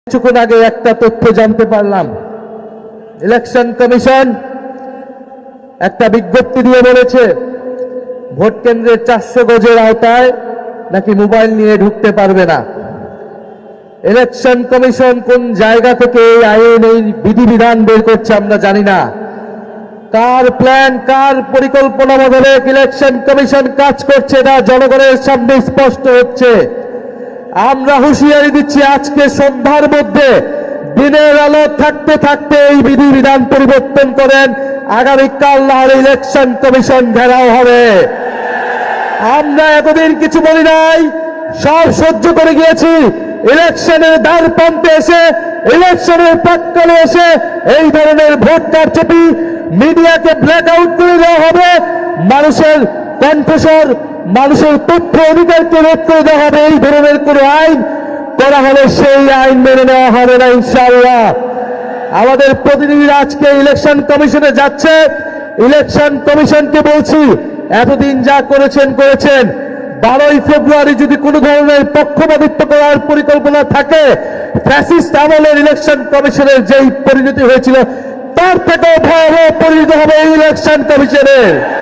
কিছুক্ষণ আগে একটা তথ্য জানতে পারলাম, ইলেকশন কমিশন একটা বিজ্ঞপ্তি দিয়ে বলেছে ভোট কেন্দ্রের 400 গজের আওতায় নাকি মোবাইল নিয়ে ঢুকতে পারবে না। ইলেকশন কমিশন কোন জায়গা থেকে এই আইন, এই বিধিবিধান বের করছে আমরা জানি না। কার প্ল্যান, কার পরিকল্পনা মোতাবেক ইলেকশন কমিশন কাজ করছে এটা জনগণের সামনে স্পষ্ট হচ্ছে। আমরা হুঁশিয়ারি দিচ্ছি, আজকে সন্ধ্যার মধ্যে দিনের আলো থাকতে থাকতে এই বিধিবিধান পরিবর্তন করেন, আগামীকাল নাহলে ইলেকশন কমিশন ঘেরাও হবে। আমরা এতদিন কিছু বলি নাই, সব সহ্য করে গিয়েছি। ইলেকশনের দ্বার প্রান্তে এসে, ইলেকশনের প্রাক্কালে এসে এই ধরনের ভোট কারচুপি, মিডিয়াকে ব্ল্যাক আউট করে দেওয়া হবে, মানুষের কণ্ঠস্বর, মানুষের তথ্য অধিকারকে রোধ করে দেওয়া হবে। এই ধরনের কোন আইন করা হলে সেই আইন মেনে নেওয়া হবে না ইনশাআল্লাহ। আমাদের প্রতিনিধিরা আজকে ইলেকশন কমিশনে যাচ্ছে। ইলেকশন কমিশনকে বলছি, এতদিন যা করেছেন 12ই ফেব্রুয়ারি যদি কোনো ধরনের পক্ষপাতিত্ব করার পরিকল্পনা থাকে, ফ্যাসিস্ট আমলের ইলেকশন কমিশনের যেই পরিণতি হয়েছিল তার থেকেও ভয়াবহ পরিণতি হবে এই ইলেকশন কমিশনের।